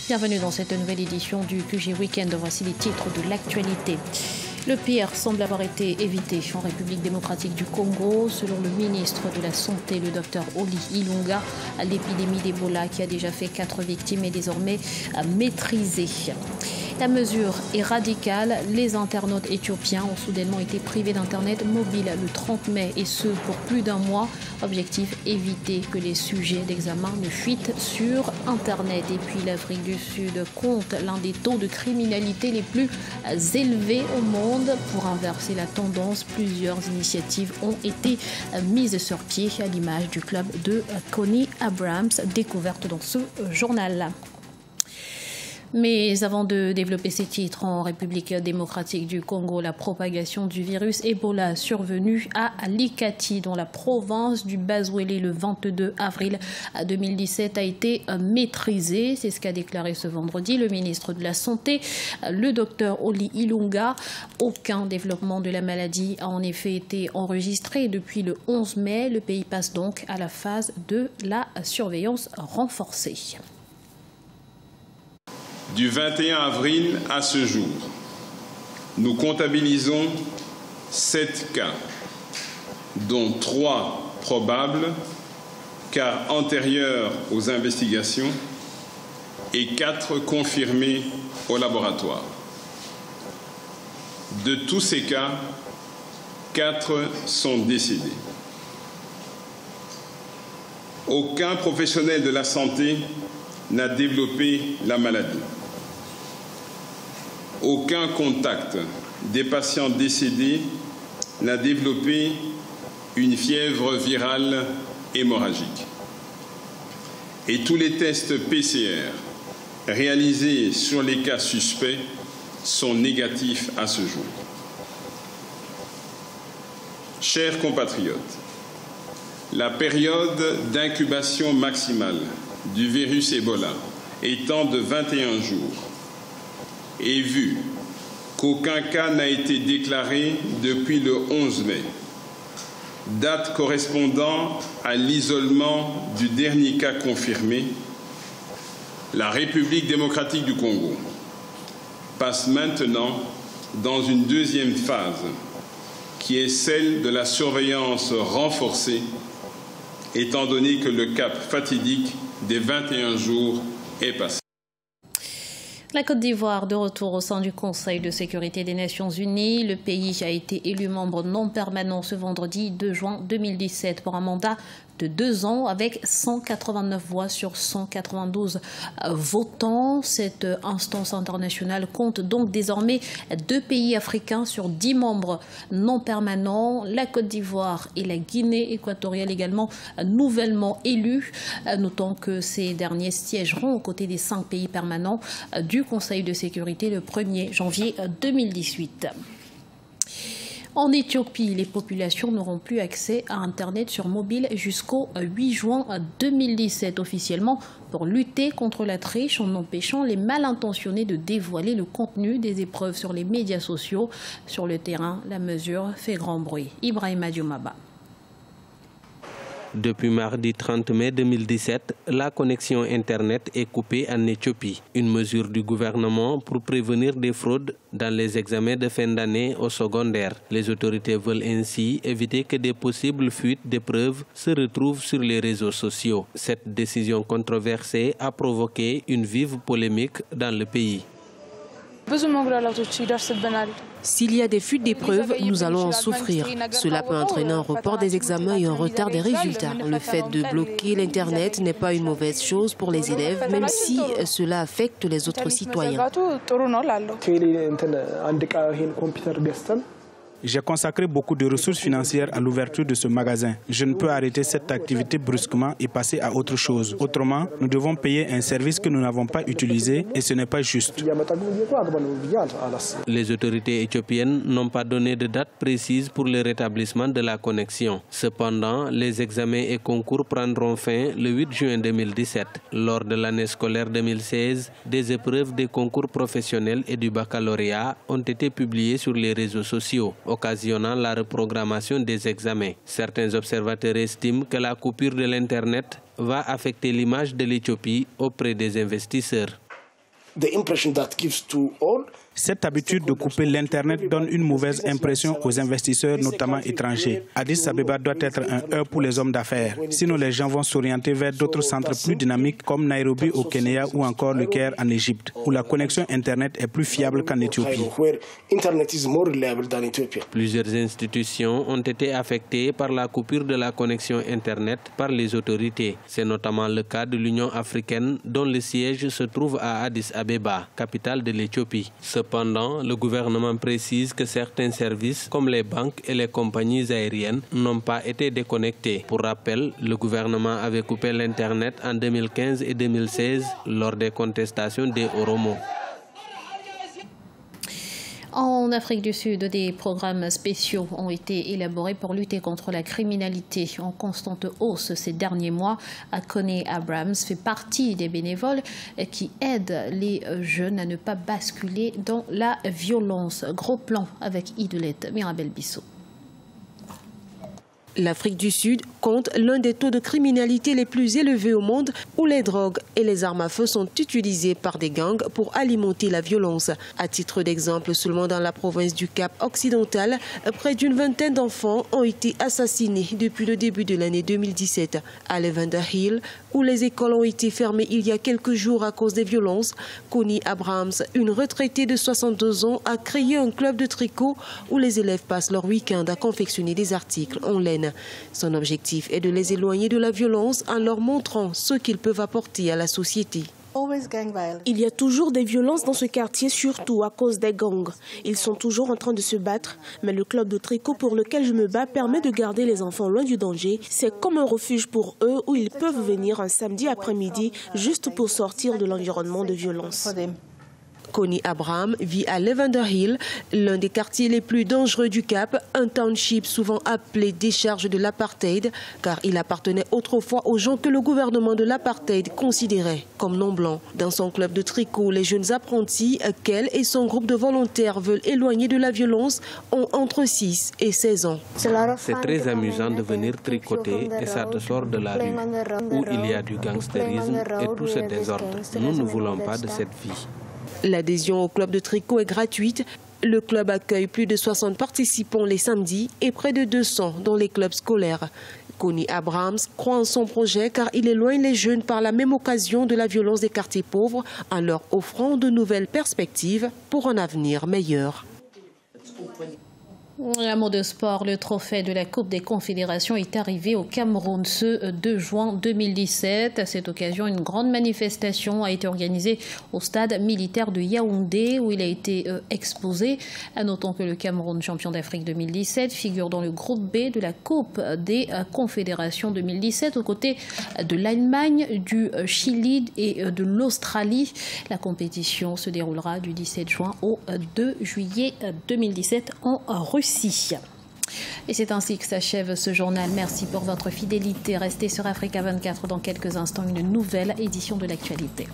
Bienvenue dans cette nouvelle édition du QG Weekend. Voici les titres de l'actualité. Le pire semble avoir été évité en République démocratique du Congo. Selon le ministre de la Santé, le docteur Oli Ilunga, l'épidémie d'Ebola qui a déjà fait 4 victimes est désormais maîtrisée. La mesure est radicale. Les internautes éthiopiens ont soudainement été privés d'Internet mobile le 30 mai et ce pour plus d'un mois. Objectif, éviter que les sujets d'examen ne fuitent sur Internet. Et puis l'Afrique du Sud compte l'un des taux de criminalité les plus élevés au monde. Pour inverser la tendance, plusieurs initiatives ont été mises sur pied à l'image du club de Coney Abrams, découverte dans ce journal. Mais avant de développer ces titres, en République démocratique du Congo, la propagation du virus Ebola survenue à Likati, dans la province du Bazwele, le 22 avril 2017, a été maîtrisée. C'est ce qu'a déclaré ce vendredi le ministre de la Santé, le docteur Oli Ilunga. Aucun développement de la maladie a en effet été enregistré depuis le 11 mai. Le pays passe donc à la phase de la surveillance renforcée. Du 21 avril à ce jour, nous comptabilisons 7 cas, dont 3 probables, car antérieurs aux investigations, et 4 confirmés au laboratoire. De tous ces cas, 4 sont décédés. Aucun professionnel de la santé n'a développé la maladie. Aucun contact des patients décédés n'a développé une fièvre virale hémorragique. Et tous les tests PCR réalisés sur les cas suspects sont négatifs à ce jour. Chers compatriotes, la période d'incubation maximale du virus Ebola étant de 21 jours, et vu qu'aucun cas n'a été déclaré depuis le 11 mai, date correspondant à l'isolement du dernier cas confirmé, la République démocratique du Congo passe maintenant dans une deuxième phase qui est celle de la surveillance renforcée, étant donné que le cap fatidique des 21 jours est passé. La Côte d'Ivoire, de retour au sein du Conseil de sécurité des Nations Unies. Le pays a été élu membre non permanent ce vendredi 2 juin 2017 pour un mandat de 2 ans avec 189 voix sur 192 votants. Cette instance internationale compte donc désormais 2 pays africains sur 10 membres non permanents. La Côte d'Ivoire et la Guinée équatoriale également nouvellement élus. Notons que ces derniers siégeront aux côtés des 5 pays permanents du Conseil de sécurité le 1er janvier 2018. En Éthiopie, les populations n'auront plus accès à Internet sur mobile jusqu'au 8 juin 2017 officiellement pour lutter contre la triche en empêchant les mal intentionnés de dévoiler le contenu des épreuves sur les médias sociaux. Sur le terrain, la mesure fait grand bruit. Ibrahima Dioumaba. Depuis mardi 30 mai 2017, la connexion Internet est coupée en Éthiopie. Une mesure du gouvernement pour prévenir des fraudes dans les examens de fin d'année au secondaire. Les autorités veulent ainsi éviter que des possibles fuites d'épreuves se retrouvent sur les réseaux sociaux. Cette décision controversée a provoqué une vive polémique dans le pays. S'il y a des fuites d'épreuves, nous allons en souffrir. Cela peut entraîner un report des examens et un retard des résultats. Le fait de bloquer l'Internet n'est pas une mauvaise chose pour les élèves, même si cela affecte les autres citoyens. J'ai consacré beaucoup de ressources financières à l'ouverture de ce magasin. Je ne peux arrêter cette activité brusquement et passer à autre chose. Autrement, nous devons payer un service que nous n'avons pas utilisé et ce n'est pas juste. Les autorités éthiopiennes n'ont pas donné de date précise pour le rétablissement de la connexion. Cependant, les examens et concours prendront fin le 8 juin 2017. Lors de l'année scolaire 2016, des épreuves des concours professionnels et du baccalauréat ont été publiées sur les réseaux sociaux, occasionnant la reprogrammation des examens. Certains observateurs estiment que la coupure de l'Internet va affecter l'image de l'Éthiopie auprès des investisseurs. Cette habitude de couper l'Internet donne une mauvaise impression aux investisseurs, notamment étrangers. Addis Abeba doit être un hub pour les hommes d'affaires. Sinon, les gens vont s'orienter vers d'autres centres plus dynamiques comme Nairobi au Kenya ou encore le Caire en Égypte, où la connexion Internet est plus fiable qu'en Éthiopie. Plusieurs institutions ont été affectées par la coupure de la connexion Internet par les autorités. C'est notamment le cas de l'Union africaine, dont le siège se trouve à Addis Abeba, capitale de l'Éthiopie. Cependant, le gouvernement précise que certains services, comme les banques et les compagnies aériennes, n'ont pas été déconnectés. Pour rappel, le gouvernement avait coupé l'Internet en 2015 et 2016 lors des contestations des Oromo. En Afrique du Sud, des programmes spéciaux ont été élaborés pour lutter contre la criminalité en constante hausse ces derniers mois. Connie Abrams fait partie des bénévoles qui aident les jeunes à ne pas basculer dans la violence. Gros plan avec Idolette Mirabel Bissot. L'Afrique du Sud compte l'un des taux de criminalité les plus élevés au monde, où les drogues et les armes à feu sont utilisées par des gangs pour alimenter la violence. À titre d'exemple, seulement dans la province du Cap occidental, près d'une vingtaine d'enfants ont été assassinés depuis le début de l'année 2017. À Lavender Hill, où les écoles ont été fermées il y a quelques jours à cause des violences, Connie Abrams, une retraitée de 62 ans, a créé un club de tricot où les élèves passent leur week-end à confectionner des articles en laine. Son objectif est de les éloigner de la violence en leur montrant ce qu'ils peuvent apporter à la société. Il y a toujours des violences dans ce quartier, surtout à cause des gangs. Ils sont toujours en train de se battre, mais le club de tricot pour lequel je me bats permet de garder les enfants loin du danger. C'est comme un refuge pour eux où ils peuvent venir un samedi après-midi juste pour sortir de l'environnement de violence. Connie Abraham vit à Lavender Hill, l'un des quartiers les plus dangereux du Cap, un township souvent appelé décharge de l'apartheid, car il appartenait autrefois aux gens que le gouvernement de l'apartheid considérait comme non blancs. Dans son club de tricot, les jeunes apprentis, qu'elle et son groupe de volontaires veulent éloigner de la violence, ont entre 6 et 16 ans. C'est très amusant de venir tricoter et ça te sort de la rue, où il y a du gangstérisme et tout ce désordre. Nous ne voulons pas de cette vie. L'adhésion au club de tricot est gratuite. Le club accueille plus de 60 participants les samedis et près de 200 dans les clubs scolaires. Connie Abrams croit en son projet car il éloigne les jeunes par la même occasion de la violence des quartiers pauvres en leur offrant de nouvelles perspectives pour un avenir meilleur. Un mot de sport, le trophée de la Coupe des Confédérations est arrivé au Cameroun ce 2 juin 2017. À cette occasion, une grande manifestation a été organisée au stade militaire de Yaoundé où il a été exposé. Notons que le Cameroun, champion d'Afrique 2017, figure dans le groupe B de la Coupe des Confédérations 2017 aux côtés de l'Allemagne, du Chili et de l'Australie. La compétition se déroulera du 17 juin au 2 juillet 2017 en Russie. Et c'est ainsi que s'achève ce journal. Merci pour votre fidélité. Restez sur Africa 24 dans quelques instants, une nouvelle édition de l'actualité.